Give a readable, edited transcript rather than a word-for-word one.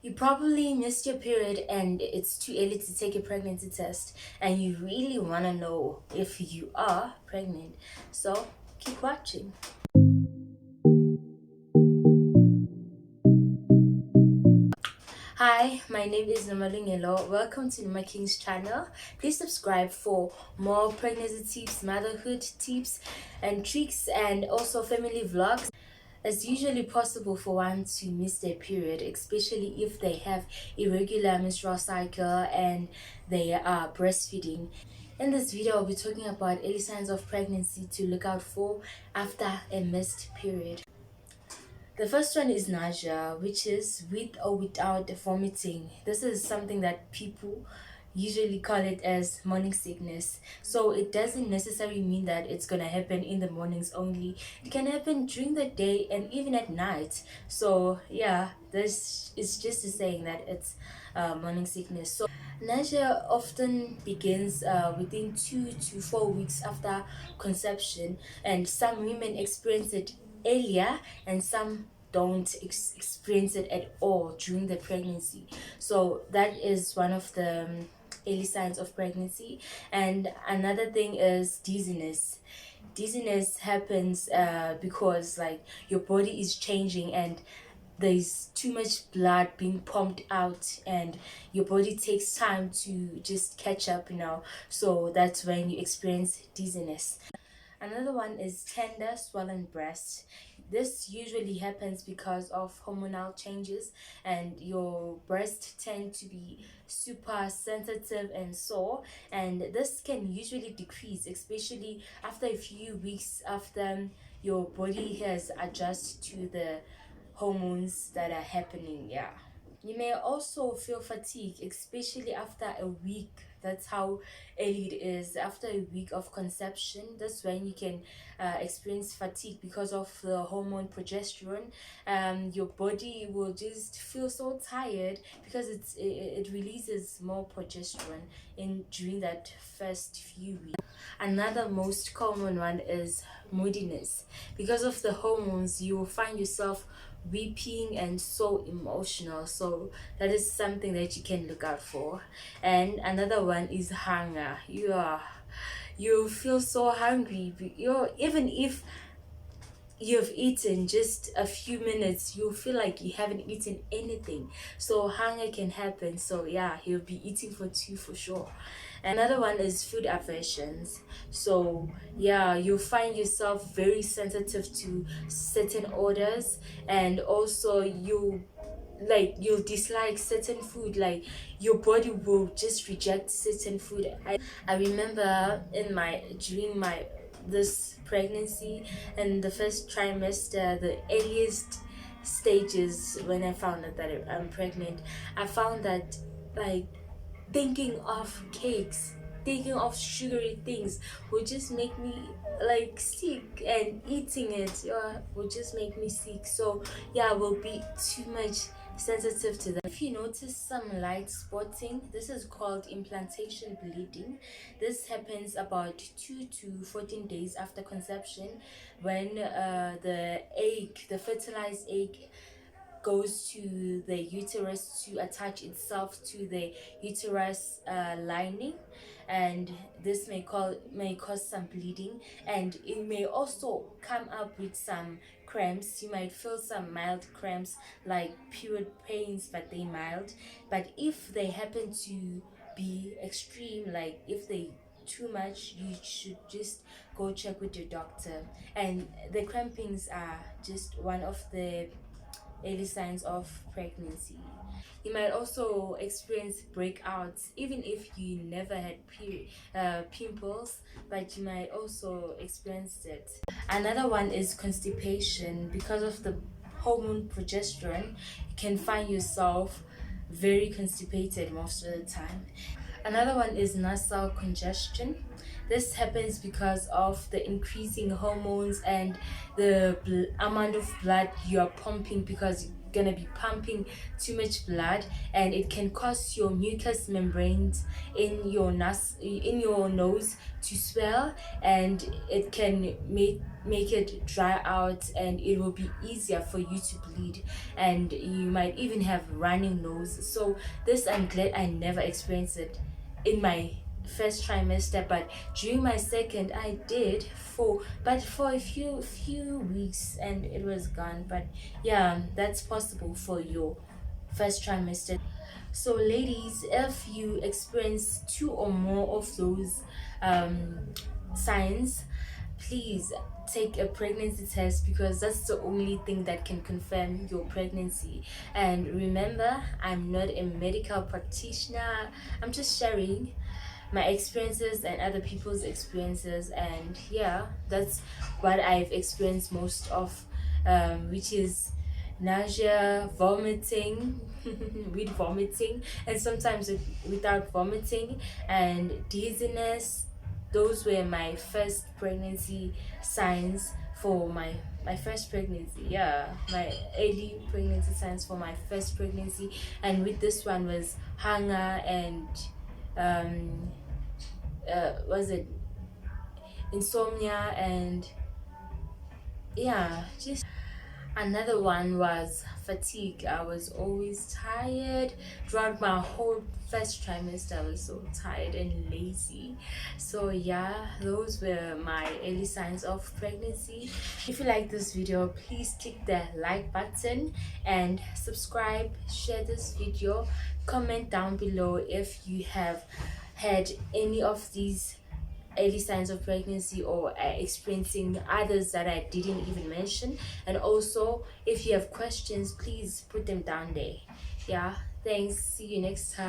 You probably missed your period and it's too early to take a pregnancy test, and you really want to know if you are pregnant. So keep watching. Hi, my name is Noma. Welcome to my King's channel. Please subscribe for more pregnancy tips, motherhood tips and tricks, and also family vlogs. It's usually possible for one to miss their period, especially if they have irregular menstrual cycle and they are breastfeeding. In this video, I'll be talking about early signs of pregnancy to look out for after a missed period. The first one is nausea, which is with or without vomiting. This is something that people usually call it as morning sickness. So it doesn't necessarily mean that it's gonna happen in the mornings only. It can happen during the day and even at night. So yeah, this is just a saying that it's morning sickness. So nausea often begins within 2 to 4 weeks after conception, and some women experience it earlier and some don't experience it at all during the pregnancy. So that is one of the early signs of pregnancy. And another thing is dizziness. Dizziness happens because like your body is changing and there's too much blood being pumped out, and your body takes time to just catch up, so that's when you experience dizziness. Another one is tender swollen breast. This usually happens because of hormonal changes, and your breasts tend to be super sensitive and sore, and this can usually decrease, especially after a few weeks after your body has adjusted to the hormones that are happening. Yeah. You may also feel fatigue, especially after a week. That's how early it is. After a week of conception, that's when you can experience fatigue because of the hormone progesterone. Your body will just feel so tired because it releases more progesterone in during that first few weeks. Another most common one is moodiness. Because of the hormones, you will find yourself weeping and so emotional. So that is something that you can look out for. And another one is hunger. You feel so hungry. Even if you've eaten just a few minutes, you feel like you haven't eaten anything. So hunger can happen. So yeah, you'll be eating for two for sure. Another one is food aversions. So yeah, you'll find yourself very sensitive to certain orders, and also you'll dislike certain food, like your body will just reject certain food. I remember in my during my this pregnancy and the first trimester, the earliest stages when I found out that I'm pregnant, I found that like thinking of cakes, thinking of sugary things would just make me like sick, and eating it would just make me sick. So yeah, I will be too much sensitive to that. If you notice some light spotting, this is called implantation bleeding. This happens about 2 to 14 days after conception, when the fertilized egg goes to the uterus to attach itself to the uterus lining, and this may cause some bleeding, and it may also come up with some cramps. You might feel some mild cramps like period pains, but they mild. But if they happen to be extreme, like if they too much, you should just go check with your doctor. And the crampings are just one of the early signs of pregnancy. You might also experience breakouts, even if you never had pimples, but you might also experience it. Another one is constipation. Because of the hormone progesterone, you can find yourself very constipated most of the time. Another one is nasal congestion. This happens because of the increasing hormones and the amount of blood you are pumping, because gonna be pumping too much blood, and it can cause your mucous membranes in your nose to swell, and it can make it dry out, and it will be easier for you to bleed, and you might even have running nose. So this, I'm glad I never experienced it in my first trimester, but during my second I did for a few weeks, and it was gone. But yeah, that's possible for your first trimester. So ladies, if you experience two or more of those signs, please take a pregnancy test, because that's the only thing that can confirm your pregnancy. And remember, I'm not a medical practitioner, I'm just sharing my experiences and other people's experiences. And yeah, that's what I've experienced most of, which is nausea, vomiting with vomiting, and sometimes without vomiting, and dizziness. Those were my first pregnancy signs for my first pregnancy. Yeah, my early pregnancy signs for my first pregnancy. And with this one was hunger and was it insomnia, and yeah, just another one was fatigue. I was always tired throughout my whole first trimester. I was so tired and lazy. So yeah, those were my early signs of pregnancy. If you like this video, please click the like button and subscribe, share this video, comment down below if you have had any of these early signs of pregnancy, or experiencing others that I didn't even mention. And also, if you have questions, please put them down there. Yeah, thanks, see you next time.